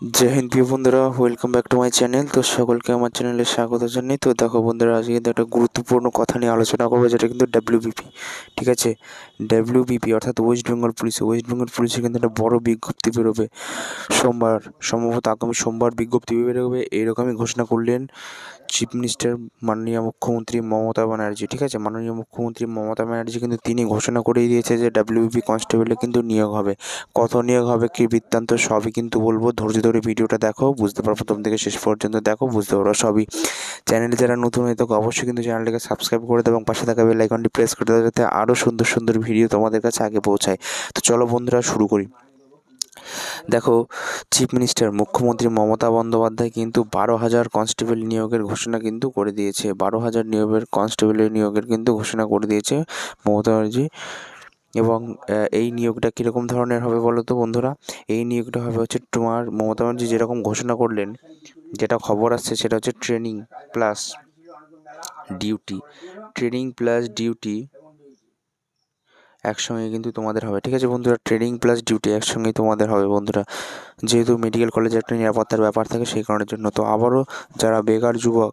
জয় হিন্দ প্রিয় বন্ধুরা, welcome back to my channel. তো সকলকে আমার চ্যানেলে স্বাগত জানাই। তো দেখো বন্ধুরা, আজকে কিন্তু একটা গুরুত্বপূর্ণ কথা নিয়ে আলোচনা করবো, যেটা কিন্তু ডাব্লিউবিপি। ঠিক আছে, ডাব্লিউবিপি অর্থাৎ ওয়েস্ট বেঙ্গল পুলিশে কিন্তু একটা বড় বিজ্ঞপ্তি বেরোবে সোমবার, সম্ভবত আগামী সোমবার বিজ্ঞপ্তি বেরোবে, এইরকমই ঘোষণা করলেন চিফ মিনিস্টার মাননীয় মুখ্যমন্ত্রী মমতা ব্যানার্জি। ঠিক আছে, মাননীয় মুখ্যমন্ত্রী মমতা ব্যানার্জি কিন্তু তিনি ঘোষণা করেই দিয়েছে যে ডাব্লিউবিপি কনস্টেবলে কিন্তু নিয়োগ হবে। কত নিয়োগ হবে, কী বৃত্তান্ত, সবই কিন্তু বলবো। ধৈর্য ধরে ভিডিওটা দেখো, বুঝতে পারবো। প্রথম থেকে শেষ পর্যন্ত দেখো, বুঝতে পারো সবই। চ্যানেলে যারা নতুন হয়ে থাকো অবশ্যই কিন্তু চ্যানেলটাকে সাবস্ক্রাইব করে দেবে এবং পাশে থাকা বেল আইকনটি প্রেস করে দেবে, যাতে আরও সুন্দর সুন্দর ভিডিও তোমাদের কাছে আগে পৌঁছায়। তো চলো বন্ধুরা, শুরু করি। দেখো, চিফ মিনিস্টার মুখ্যমন্ত্রী মমতা বন্দ্যোপাধ্যায় কিন্তু 12,000 কনস্টেবল নিয়োগের ঘোষণা কিন্তু করে দিয়েছে। 12,000 কনস্টেবলের নিয়োগের কিন্তু ঘোষণা করে দিয়েছে মমতা ব্যানার্জি। এবং এই নিয়োগটা কীরকম ধরনের হবে বলো তো বন্ধুরা? এই নিয়োগটা হবে হচ্ছে তোমার, মমতা ব্যানার্জি যেরকম ঘোষণা করলেন, যেটা খবর আসছে সেটা হচ্ছে ট্রেনিং প্লাস ডিউটি একসঙ্গে কিন্তু তোমাদের হবে। ঠিক আছে বন্ধুরা, ট্রেনিং প্লাস ডিউটি একসঙ্গেই তোমাদের হবে বন্ধুরা। যেহেতু মেডিকেল কলেজে একটা নিরাপত্তার ব্যাপার থাকে, সেই কারণের জন্য। তো আবারও যারা বেকার যুবক,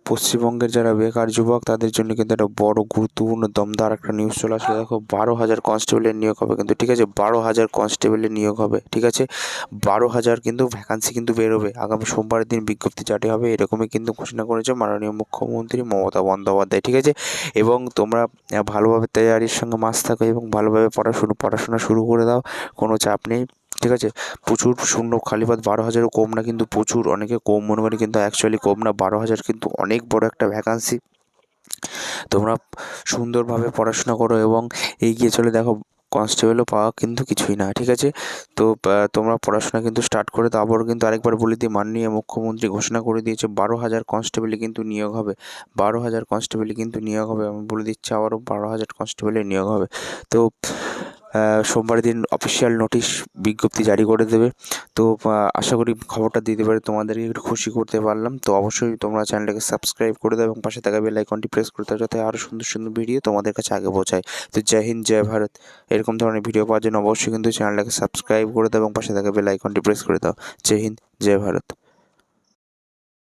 পশ্চিমবঙ্গের যারা বেকার যুবক, তাদের জন্য কিন্তু একটা বড় গুরুত্বপূর্ণ দমদার একটা নিউজ চলে আসলে। দেখো, 12,000 কনস্টেবলের নিয়োগ হবে কিন্তু। ঠিক আছে, 12,000 কনস্টেবলের নিয়োগ হবে। ঠিক আছে, 12,000 কিন্তু ভ্যাকান্সি কিন্তু বেরোবে। আগামী সোমবারের দিন বিজ্ঞপ্তি জারি হবে, এরকমই কিন্তু ঘোষণা করেছে মাননীয় মুখ্যমন্ত্রী মমতা বন্দ্যোপাধ্যায়। ঠিক আছে, এবং তোমরা ভালোভাবে তৈয়ারির সঙ্গে মাস থাকো এবং ভালোভাবে পড়াশোনা শুরু করে দাও, কোনো চাপ নেই। ঠিক আছে, প্রচুর শূন্য খালিপদ, 12,000ও কম না কিন্তু, প্রচুর। অনেকে কম মনে করে কিন্তু অ্যাকচুয়ালি কম না, 12,000 কিন্তু অনেক বড় একটা ভ্যাকান্সি। তোমরা সুন্দরভাবে পড়াশোনা করো এবং এগিয়ে চলে। দেখো, কনস্টেবলও পাওয়া কিন্তু কিছুই না। ঠিক আছে, তো তোমরা পড়াশোনা কিন্তু স্টার্ট করে দাও। আবারও কিন্তু আরেকবার বলে দিই, মাননীয় মুখ্যমন্ত্রী ঘোষণা করে দিয়েছে 12,000 কনস্টেবলে কিন্তু নিয়োগ হবে। 12,000 কনস্টেবলে কিন্তু নিয়োগ হবে। আমি বলে দিচ্ছি আবারও, 12,000 কনস্টেবলে নিয়োগ হবে। তো সোমবার দিন অফিসিয়াল নোটিশ বিজ্ঞপ্তি জারি করে দেবে। তো আশা করি খবরটা দিতে পারে তোমাদেরকে একটু খুশি করতে পারলাম। তো অবশ্যই তোমরা চ্যানেলটাকে সাবস্ক্রাইব করে দাও এবং পাশে থাকা বেল আইকনটি প্রেস করে দাও, যাতে আরও সুন্দর সুন্দর ভিডিও তোমাদের কাছে আগে পৌঁছায়। তো জয় হিন্দ, জয় ভারত। এরকম ধরনের ভিডিও পাওয়ার জন্য অবশ্যই কিন্তু চ্যানেলটাকে সাবস্ক্রাইব করে দাও এবং পাশে থাকা বেল আইকনটি প্রেস করে দাও। জয় হিন্দ, জয় ভারত।